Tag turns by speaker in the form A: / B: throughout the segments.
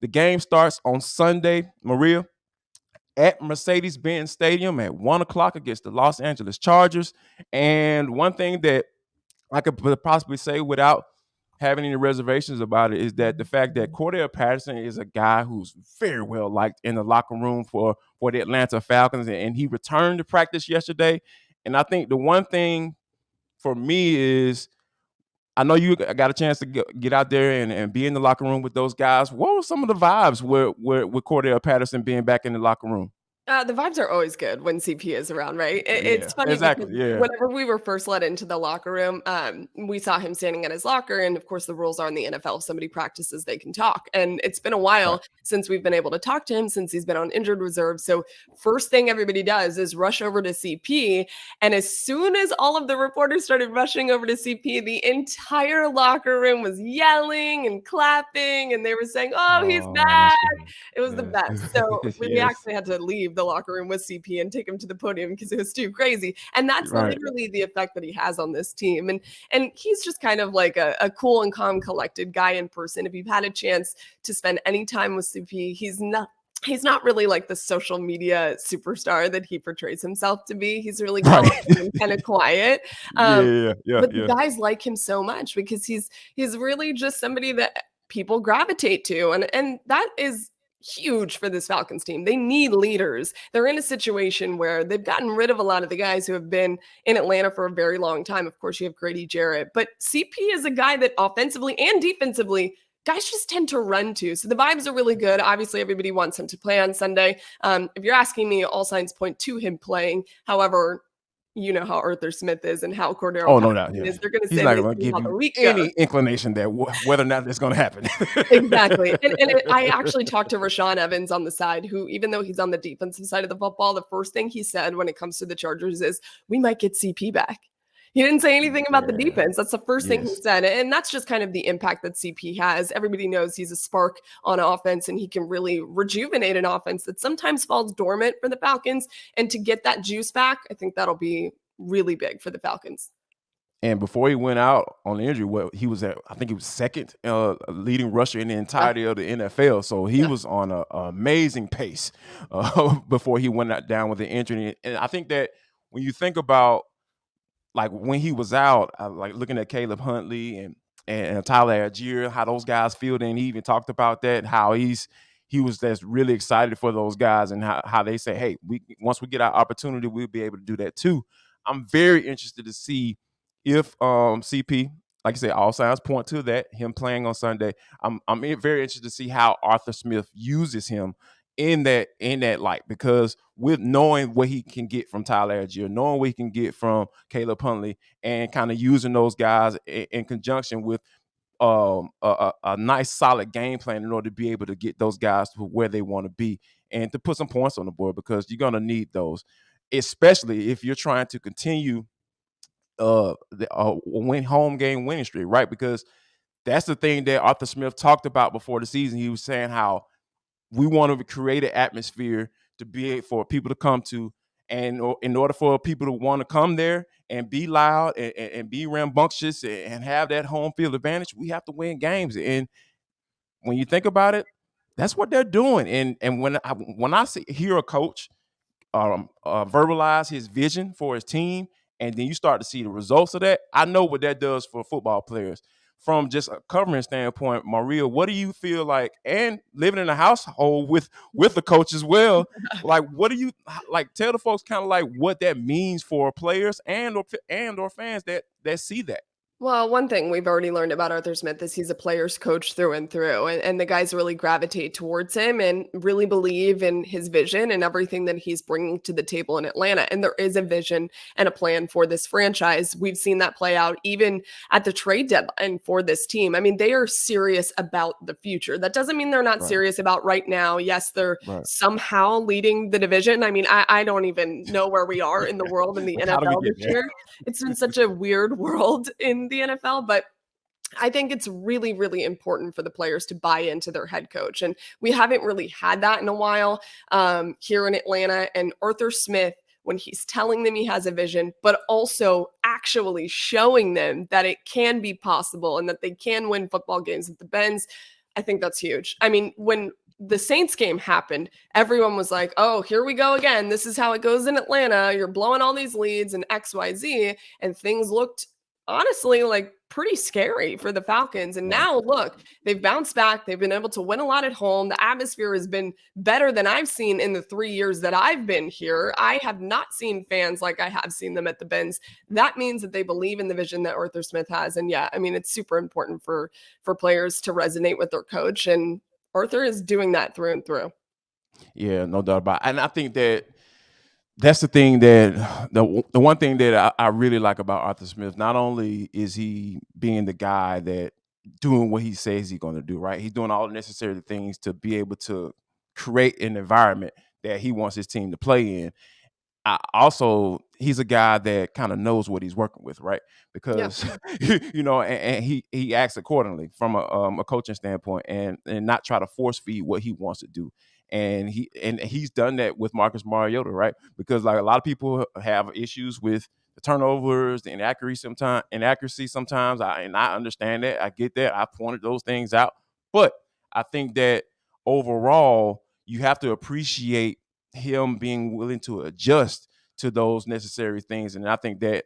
A: The game starts on Sunday, Maria, at Mercedes-Benz Stadium at 1 o'clock against the Los Angeles Chargers. And one thing that I could possibly say without having any reservations about it is that the fact that Cordarrelle Patterson is a guy who's very well liked in the locker room for the Atlanta Falcons, and he returned to practice yesterday. And I think the one thing for me is I know you got a chance to get out there and be in the locker room with those guys. What were some of the vibes with Cordarrelle Patterson being back in the locker room?
B: The vibes are always good when CP is around, right?
A: Yeah,
B: It's funny because
A: exactly. Yeah,
B: whenever we were first let into the locker room, we saw him standing at his locker. And of course, the rules are in the NFL. If somebody practices, they can talk. And it's been a
A: right.
B: while since we've been able to talk to him, since he's been on injured reserve. So, first thing everybody does is rush over to CP. And as soon as all of the reporters started rushing over to CP, the entire locker room was yelling and clapping. And they were saying, "Oh, he's
A: Oh,
B: back."
A: that's good.
B: It was the best. So
A: Yeah.
B: we
A: Yes.
B: actually had to leave the locker room with CP and take him to the podium because it was too crazy. And that's
A: Right.
B: literally the effect that he has on this team. And he's just kind of like a cool and calm, collected guy in person. If you've had a chance to spend any time with CP, he's not really like the social media superstar that he portrays himself to be. He's really calm
A: Right.
B: and kind of quiet. Um,
A: Yeah. Yeah.
B: but the
A: Yeah.
B: guys like him so much because he's really just somebody that people gravitate to. And that is huge for this Falcons team. They need leaders. They're in a situation where they've gotten rid of a lot of the guys who have been in Atlanta for a very long time. Of course, you have Grady Jarrett, but CP is a guy that offensively and defensively guys just tend to run to. So the vibes are really good. Obviously, everybody wants him to play on Sunday. If you're asking me, all signs point to him playing. However, you know how Arthur Smith is and how Cordarrelle
A: Oh, no doubt.
B: Patterson
A: Yeah.
B: is. They're going to
A: He's
B: say
A: not
B: they
A: going to
B: see
A: give
B: how the
A: you
B: week goes.
A: any inclination that whether or not it's going to happen.
B: Exactly. I actually talked to Rashawn Evans on the side, who, even though he's on the defensive side of the football, the first thing he said when it comes to the Chargers is, we might get CP back. He didn't say anything about the
A: Yeah.
B: defense. That's the first thing he
A: Yes.
B: said. And that's just kind of the impact that CP has. Everybody knows he's a spark on offense and he can really rejuvenate an offense that sometimes falls dormant for the Falcons. And to get that juice back, I think that'll be really big for the Falcons.
A: And before he went out on the injury, well, he was I think he was second leading rusher in the
B: Yeah.
A: entirety of the NFL. So he
B: Yeah.
A: was on a amazing pace before he went down with the injury. And I think that when you think about like when he was out, like looking at Caleb Huntley and Tyler Algier, how those guys feel, and he even talked about that, how he was just really excited for those guys and how they say, hey, once we get our opportunity, we'll be able to do that too. I'm very interested to see if CP, like I said, all signs point to that, him playing on Sunday. I'm very interested to see how Arthur Smith uses him in that light, because with knowing what he can get from Tyler Algier, knowing what he can get from Caleb Huntley, and kind of using those guys in conjunction with a nice solid game plan in order to be able to get those guys to where they want to be and to put some points on the board, because you're going to need those, especially if you're trying to continue win home game winning streak, right? Because that's the thing that Arthur Smith talked about before the season. He was saying how we want to create an atmosphere to be for people to come to, and in order for people to want to come there and be loud and be rambunctious and have that home field advantage, we have to win games. And when you think about it, that's what they're doing. And when I hear a coach verbalize his vision for his team, and then you start to see the results of that, I know what that does for football players. From just a covering standpoint, Maria, what do you feel like, and living in a household with the coach as well? Like, what do you like? Tell the folks kind of like what that means for players and or fans that see that.
B: Well, one thing we've already learned about Arthur Smith is he's a player's coach through and through. And the guys really gravitate towards him and really believe in his vision and everything that he's bringing to the table in Atlanta. And there is a vision and a plan for this franchise. We've seen that play out even at the trade deadline for this team. I mean, they are serious about the future. That doesn't mean they're not
A: Right,
B: serious about right now. Yes, they're
A: right.
B: somehow leading the division. I mean, I don't even know where we are in the world in the
A: Like, how do we
B: NFL
A: get
B: this
A: there?
B: year. It's been such a weird world in the NFL, but I think it's really, really important for the players to buy into their head coach. And we haven't really had that in a while here in Atlanta. And Arthur Smith, when he's telling them he has a vision, but also actually showing them that it can be possible and that they can win football games at the Benz, I think that's huge. I mean, when the Saints game happened, everyone was like, oh, here we go again. This is how it goes in Atlanta. You're blowing all these leads and XYZ. And things looked honestly like pretty scary for the Falcons. And
A: Right.
B: now look, they've bounced back. They've been able to win a lot at home. The atmosphere has been better than I've seen in the 3 years that I've been here. I have not seen fans like I have seen them at the Benz. That means that they believe in the vision that Arthur Smith has. And yeah, I mean, it's super important for players to resonate with their coach. And Arthur is doing that through and through.
A: Yeah, no doubt about it. And I think that that's the thing that the one thing that I really like about Arthur Smith. Not only is he being the guy that doing what he says he's going to do, right? He's doing all the necessary things to be able to create an environment that he wants his team to play in. Also, he's a guy that kind of knows what he's working with, right?
B: Yeah.
A: Because and he acts accordingly from a coaching standpoint, and not try to force feed what he wants to do. And he's done that with Marcus Mariota, right? Because like a lot of people have issues with the turnovers, the inaccuracy sometimes. I understand that. I get that. I pointed those things out, but I think that overall, you have to appreciate him being willing to adjust to those necessary things. And I think that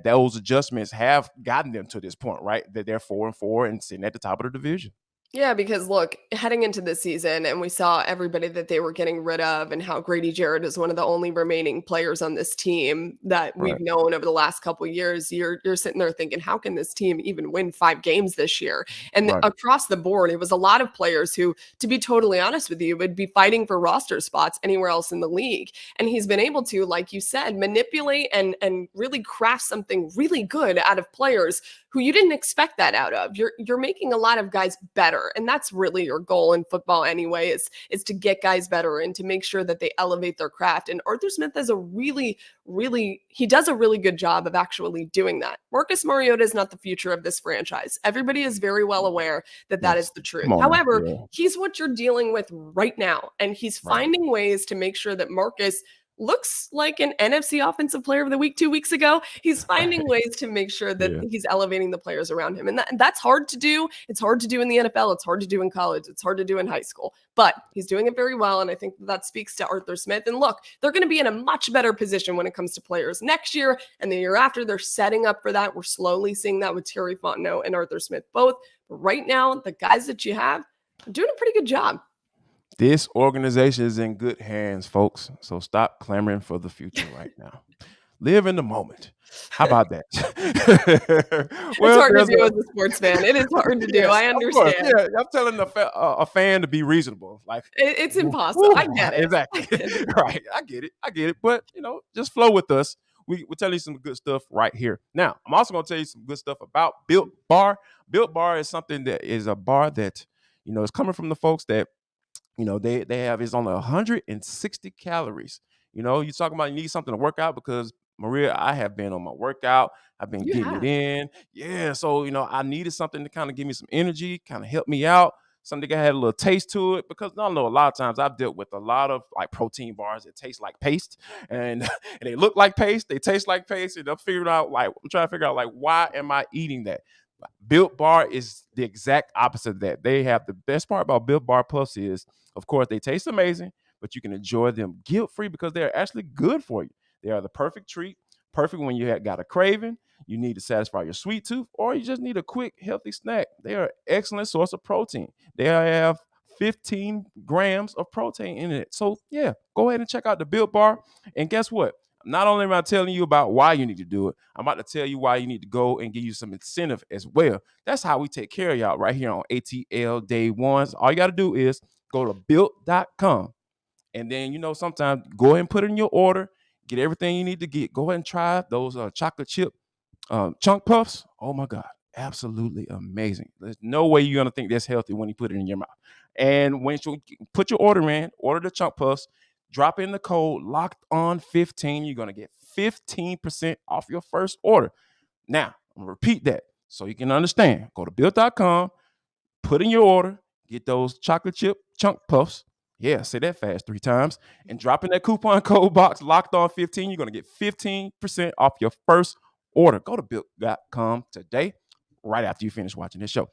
A: those adjustments have gotten them to this point, right? That they're 4-4 and sitting at the top of the division.
B: Yeah, because look, heading into this season, and we saw everybody that they were getting rid of, and how Grady Jarrett is one of the only remaining players on this team that we've
A: Right.
B: known over the last couple of years. You're sitting there thinking, how can this team even win 5 games this year? And
A: Right.
B: across the board, it was a lot of players who, to be totally honest with you, would be fighting for roster spots anywhere else in the league. And he's been able to, like you said, manipulate and really craft something really good out of players who you didn't expect that out of. You're making a lot of guys better, and that's really your goal in football anyway, is to get guys better and to make sure that they elevate their craft. And Arthur Smith has he does a really good job of actually doing that. Marcus Mariota is not the future of this franchise. Everybody is very well aware that that is
A: Yes.
B: the truth.
A: Come on now.
B: However,
A: Yeah.
B: he's what you're dealing with right now, and he's
A: Right.
B: finding ways to make sure that Marcus looks like an NFC Offensive Player of the Week 2 weeks ago. He's finding ways to make sure that
A: Yeah.
B: he's elevating the players around him. And that's hard to do. It's hard to do in the NFL. It's hard to do in college. It's hard to do in high school. But he's doing it very well. And I think that speaks to Arthur Smith. And look, they're going to be in a much better position when it comes to players next year and the year after. They're setting up for that. We're slowly seeing that with Terry Fontenot and Arthur Smith both. But right now, the guys that you have are doing a pretty good job.
A: This organization is in good hands, folks. So stop clamoring for the future right now. Live in the moment. How about that?
B: It's hard to do as a sports fan. It is hard to do.
A: Yes,
B: I
A: of course.
B: understand.
A: Yeah, I'm telling a fan to be reasonable. Like,
B: It's impossible. I get it.
A: exactly.
B: I get it.
A: Right. I get it. But just flow with us. We're telling you some good stuff right here. Now, I'm also going to tell you some good stuff about Built Bar. Built Bar is something that is a bar that is coming from the folks that they have is only 160 calories. You talking about you need something to work out, because Maria, I have been on my workout. I've been
B: You
A: getting it
B: have.
A: in. Yeah. So, I needed something to kind of give me some energy, kind of help me out. Something that had a little taste to it, because I know a lot of times I've dealt with a lot of like protein bars that taste like paste, and, and they look like paste, they taste like paste, and I'm trying to figure out like, why am I eating that? Built Bar is the exact opposite of that. They have the best part about Built Bar Plus is, of course, they taste amazing, but you can enjoy them guilt-free because they're actually good for you. They are the perfect treat, perfect when you got a craving, you need to satisfy your sweet tooth, or you just need a quick, healthy snack. They are an excellent source of protein. They have 15 grams of protein in it. So, yeah, go ahead and check out the Built Bar. And guess what? Not only am I telling you about why you need to do it, I'm about to tell you why you need to go and give you some incentive as well. That's how we take care of y'all right here on ATL Day Ones. All you got to do is go to built.com. And then, sometimes go ahead and put in your order, get everything you need to get. Go ahead and try those chocolate chip chunk puffs. Oh my God, absolutely amazing. There's no way you're going to think that's healthy when you put it in your mouth. And when you put your order in, order the chunk puffs, drop in the code locked on 15. You're going to get 15% off your first order. Now, I'm going to repeat that so you can understand. Go to built.com, put in your order, get those chocolate chip chunk puffs. Yeah, say that fast 3 times. And drop in that coupon code box locked on 15. You're going to get 15% off your first order. Go to built.com today, right after you finish watching this show.